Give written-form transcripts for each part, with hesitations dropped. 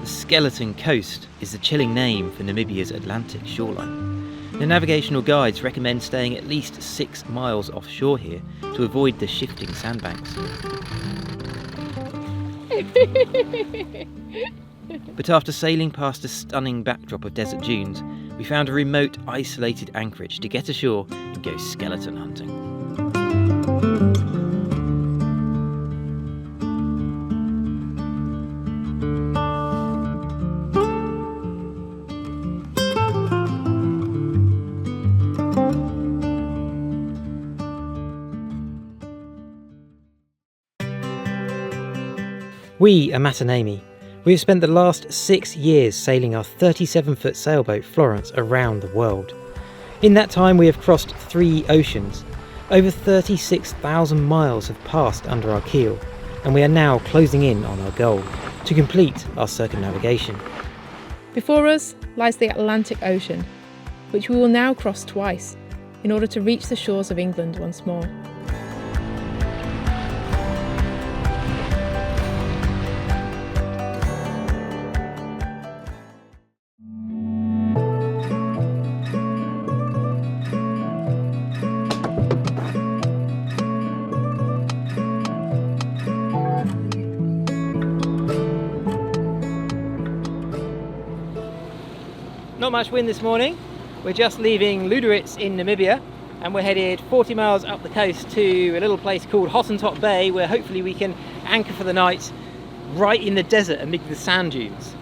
The Skeleton Coast is the chilling name for Namibia's Atlantic shoreline. The navigational guides recommend staying at least 6 miles offshore here to avoid the shifting sandbanks. But after sailing past a stunning backdrop of desert dunes, we found a remote, isolated anchorage to get ashore and go skeleton hunting. We are Matt and Amy. We have spent the last 6 years sailing our 37-foot sailboat Florence around the world. In that time we have crossed 3 oceans. Over 36,000 miles have passed under our keel, and we are now closing in on our goal, to complete our circumnavigation. Before us lies the Atlantic Ocean, which we will now cross twice in order to reach the shores of England once more. Not much wind this morning. We're just leaving Luderitz in Namibia and we're headed 40 miles up the coast to a little place called Hottentot Bay where hopefully we can anchor for the night right in the desert amid the sand dunes.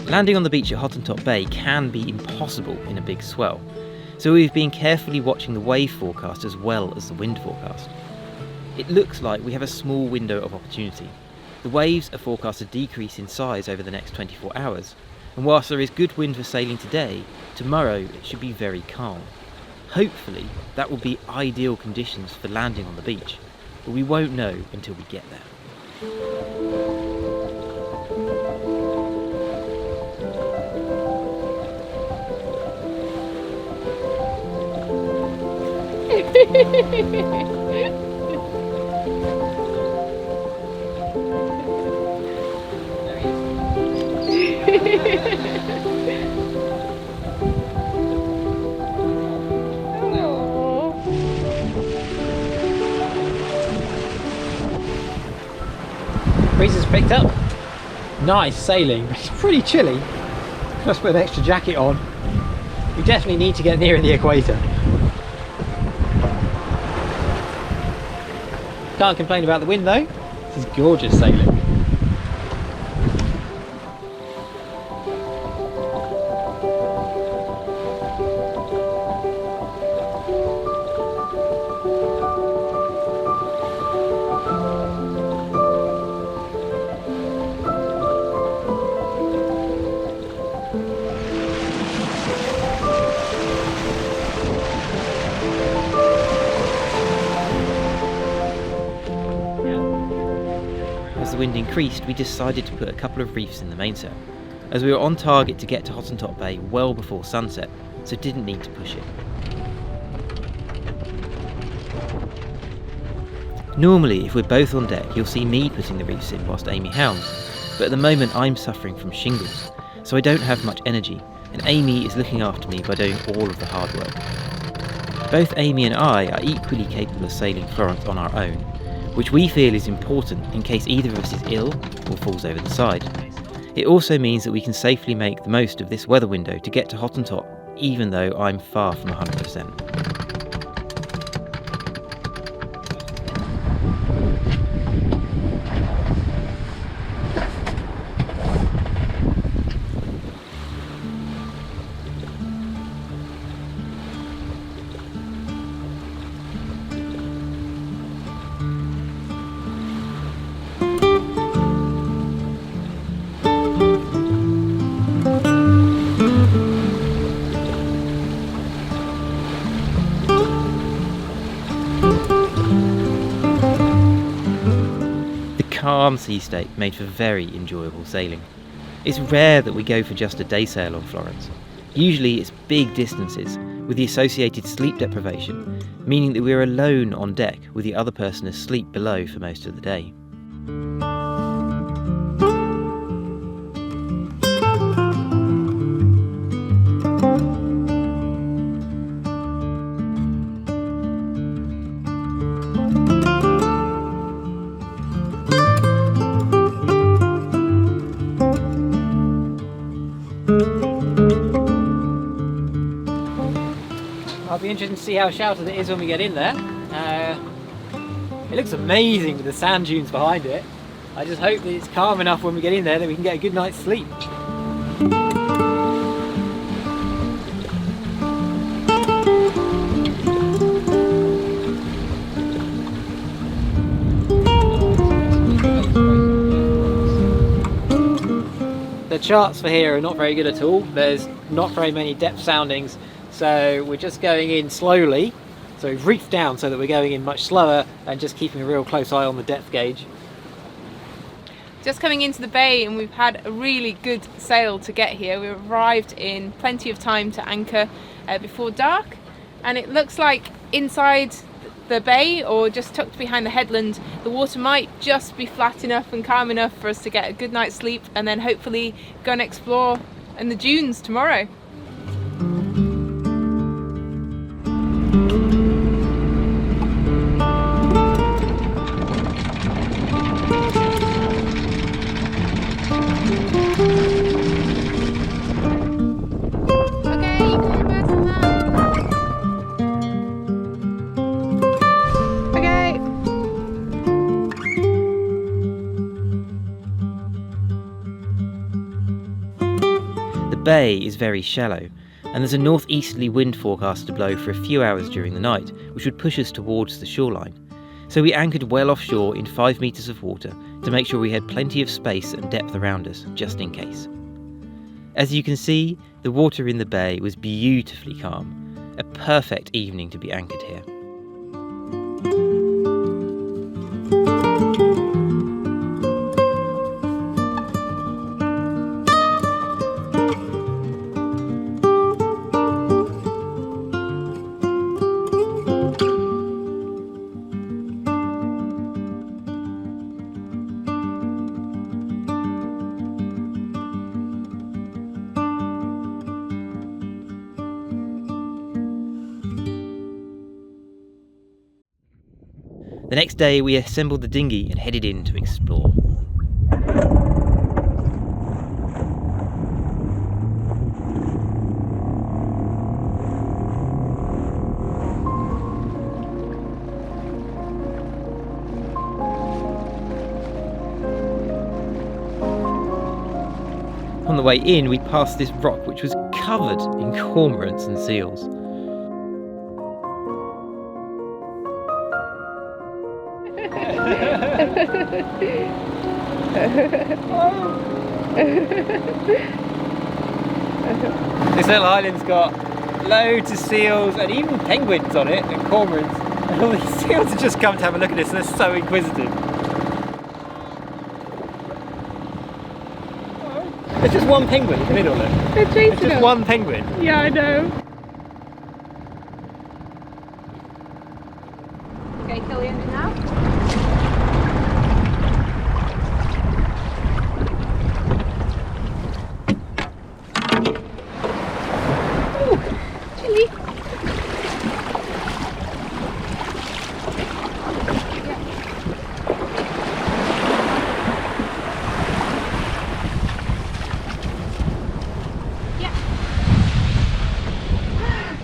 Landing on the beach at Hottentot Bay can be impossible in a big swell. So we've been carefully watching the wave forecast as well as the wind forecast. It looks like we have a small window of opportunity. The waves are forecast to decrease in size over the next 24 hours, and whilst there is good wind for sailing today, tomorrow it should be very calm. Hopefully that will be ideal conditions for landing on the beach, but we won't know until we get there. Breeze has picked up. Nice sailing, but it's pretty chilly. Just put an extra jacket on. We definitely need to get nearer the equator. Can't complain about the wind though. This is gorgeous sailing. As the wind increased, we decided to put a couple of reefs in the mainsail, as we were on target to get to Hottentot Bay well before sunset, so didn't need to push it. Normally, if we're both on deck, you'll see me putting the reefs in whilst Amy helms, but at the moment I'm suffering from shingles, so I don't have much energy, and Amy is looking after me by doing all of the hard work. Both Amy and I are equally capable of sailing Florence on our own, which we feel is important in case either of us is ill or falls over the side. It also means that we can safely make the most of this weather window to get to Hottentot, even though I'm far from 100%. Calm sea state made for very enjoyable sailing. It's rare that we go for just a day sail on Florence. Usually it's big distances, with the associated sleep deprivation, meaning that we're alone on deck with the other person asleep below for most of the day. I'll be interested to see how sheltered it is when we get in there. It looks amazing with the sand dunes behind it. I just hope that it's calm enough when we get in there that we can get a good night's sleep. The charts for here are not very good at all. There's not very many depth soundings. So we're just going in slowly, so we've reefed down so that we're going in much slower and just keeping a real close eye on the depth gauge. Just coming into the bay, and we've had a really good sail to get here. We arrived in plenty of time to anchor before dark, and it looks like inside the bay or just tucked behind the headland, the water might just be flat enough and calm enough for us to get a good night's sleep and then hopefully go and explore in the dunes tomorrow. The bay is very shallow, and there's a northeasterly wind forecast to blow for a few hours during the night, which would push us towards the shoreline. So we anchored well offshore in 5 metres of water to make sure we had plenty of space and depth around us, just in case. As you can see, the water in the bay was beautifully calm, a perfect evening to be anchored here. The next day we assembled the dinghy and headed in to explore. On the way in we passed this rock which was covered in cormorants and seals. This little island's got loads of seals and even penguins on it and cormorants, and all these seals have just come to have a look at us and they're so inquisitive. There's just one penguin in the middle, look. They're chasing There's just us. one penguin. Yeah, I know. Okay, kill the engine now. Ooh, chilly.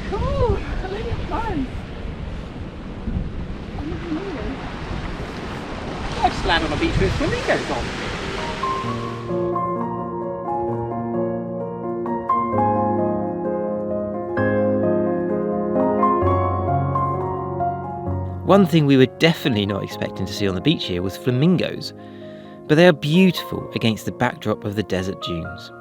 Cool. I think it's fun. I just land on a beach with flamingos on. One thing we were definitely not expecting to see on the beach here was flamingos, but they are beautiful against the backdrop of the desert dunes.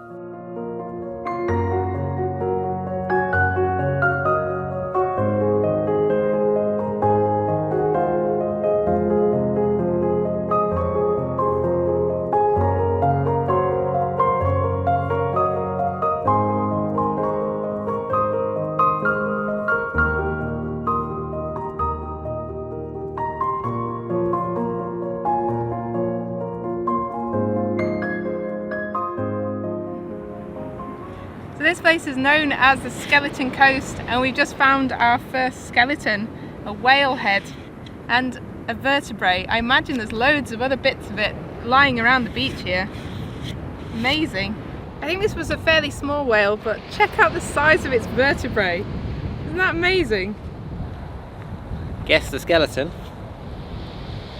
this place is known as the Skeleton Coast, and we've just found our first skeleton, a whale head and a vertebrae. I imagine there's loads of other bits of it lying around the beach here. Amazing. I think this was a fairly small whale, but check out the size of its vertebrae. Isn't that amazing? Guess the skeleton.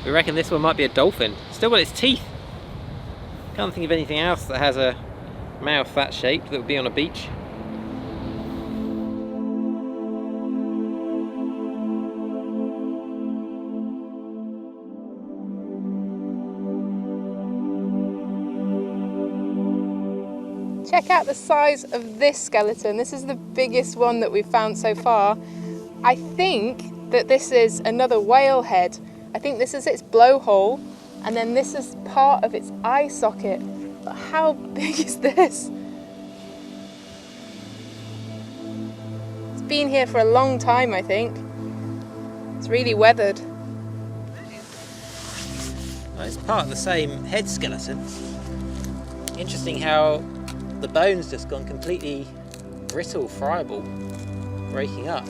We reckon this one might be a dolphin. Still got its teeth. Can't think of anything else that has a mouth that shape that would be on a beach. Check out the size of this skeleton. This is the biggest one that we've found so far. I think that this is another whale head. I think this is its blowhole, and then this is part of its eye socket. But how big is this? It's been here for a long time, I think. It's really weathered. It's part of the same head skeleton. Interesting how the bone's just gone completely brittle, friable, breaking up.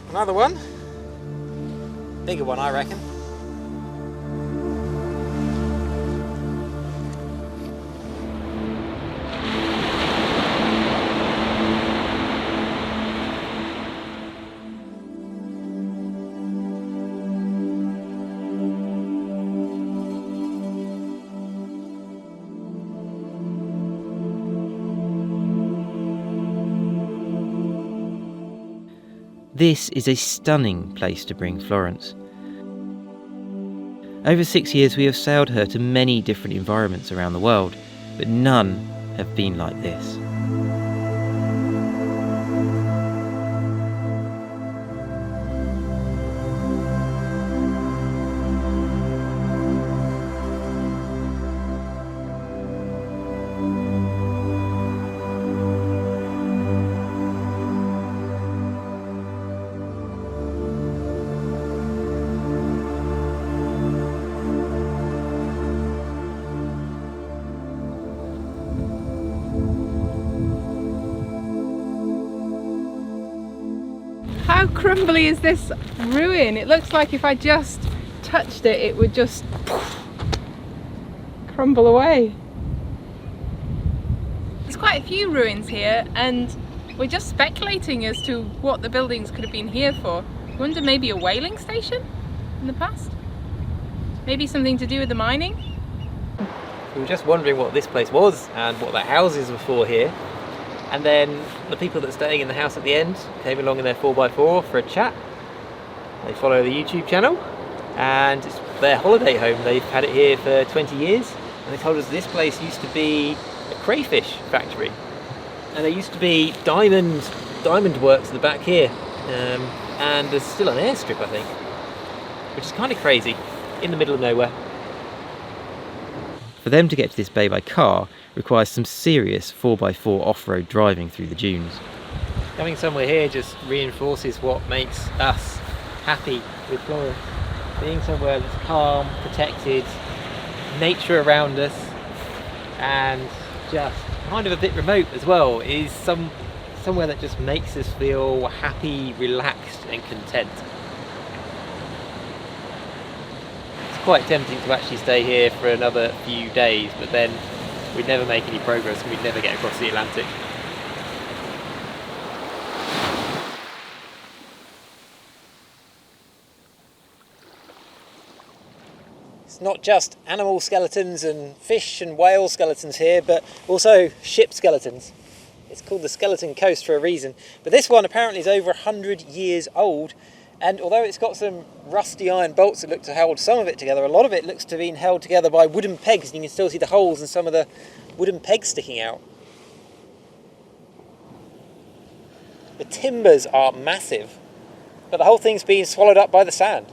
Another one. Bigger one, I reckon. This is a stunning place to bring Florence. Over 6 years we have sailed her to many different environments around the world, but none have been like this. How crumbly is this ruin? It looks like if I just touched it, it would just crumble away. There's quite a few ruins here, and we're just speculating as to what the buildings could have been here for. I wonder, maybe a whaling station in the past? Maybe something to do with the mining? We were just wondering what this place was and what the houses were for here. And then the people that are staying in the house at the end came along in their 4x4 for a chat. They follow the YouTube channel, and it's their holiday home. They've had it here for 20 years, and they told us this place used to be a crayfish factory. And there used to be diamond works at the back here, and there's still an airstrip, I think, which is kind of crazy, in the middle of nowhere. For them to get to this bay by car requires some serious 4x4 off-road driving through the dunes. Coming somewhere here just reinforces what makes us happy with Florence. Being somewhere that's calm, protected, nature around us, and just kind of a bit remote as well, is somewhere that just makes us feel happy, relaxed and content. It's quite tempting to actually stay here for another few days, but then we'd never make any progress and we'd never get across the Atlantic. It's not just animal skeletons and fish and whale skeletons here, but also ship skeletons. It's called the Skeleton Coast for a reason. But this one apparently is over 100 years old, and although it's got some rusty iron bolts that look to hold some of it together, a lot of it looks to have been held together by wooden pegs, and you can still see the holes in some of the wooden pegs sticking out. The timbers are massive, but the whole thing's been swallowed up by the sand.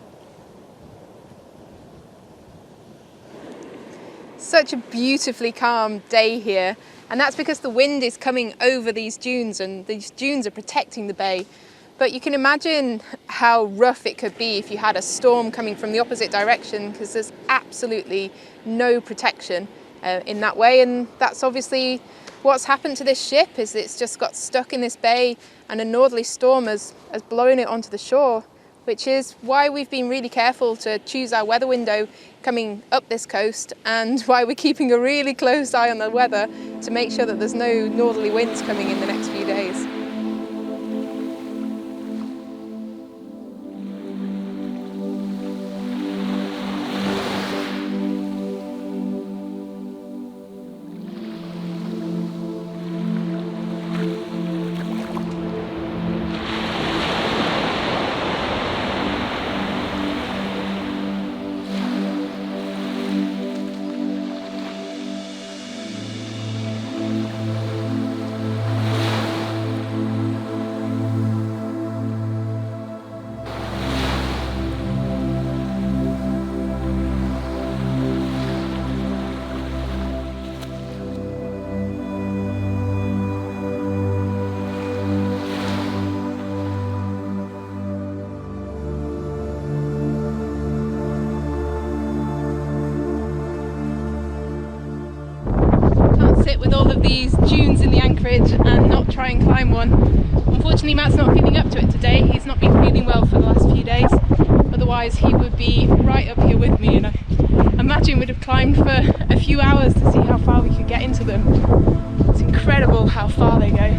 Such a beautifully calm day here, and that's because the wind is coming over these dunes, and these dunes are protecting the bay. But you can imagine how rough it could be if you had a storm coming from the opposite direction, because there's absolutely no protection. in that way, and that's obviously what's happened to this ship. Is it's just got stuck in this bay and a northerly storm has blown it onto the shore, which is why we've been really careful to choose our weather window coming up this coast, and why we're keeping a really close eye on the weather to make sure that there's no northerly winds coming in the next few days. With all of these dunes in the anchorage and not try and climb one. Unfortunately, Matt's not feeling up to it today. He's not been feeling well for the last few days. Otherwise he would be right up here with me, and I imagine we'd have climbed for a few hours to see how far we could get into them. It's incredible how far they go.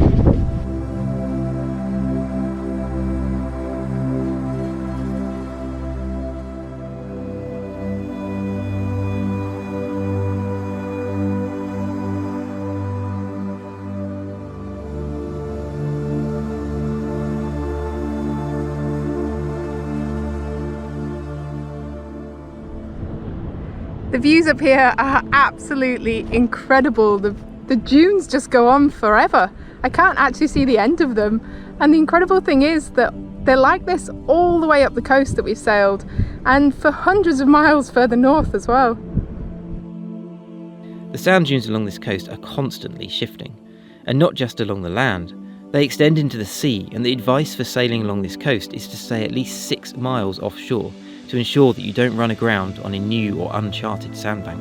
The views up here are absolutely incredible. The dunes just go on forever. I can't actually see the end of them. And the incredible thing is that they're like this all the way up the coast that we've sailed, and for hundreds of miles further north as well. The sand dunes along this coast are constantly shifting, and not just along the land. They extend into the sea, and the advice for sailing along this coast is to stay at least 6 miles offshore to ensure that you don't run aground on a new or uncharted sandbank.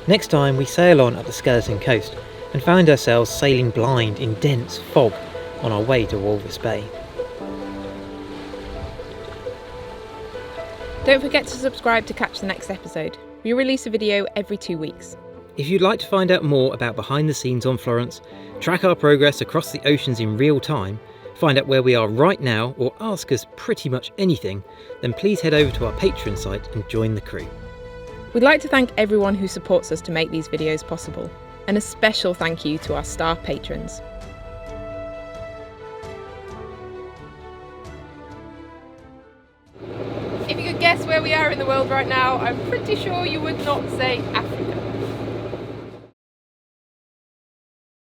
Next time we sail on up the Skeleton Coast and find ourselves sailing blind in dense fog on our way to Walvis Bay. Don't forget to subscribe to catch the next episode. We release a video every 2 weeks. If you'd like to find out more about behind the scenes on Florence, track our progress across the oceans in real time, find out where we are right now, or ask us pretty much anything, then please head over to our Patreon site and join the crew. We'd like to thank everyone who supports us to make these videos possible, and a special thank you to our star patrons. If you could guess where we are in the world right now, I'm pretty sure you would not say Africa.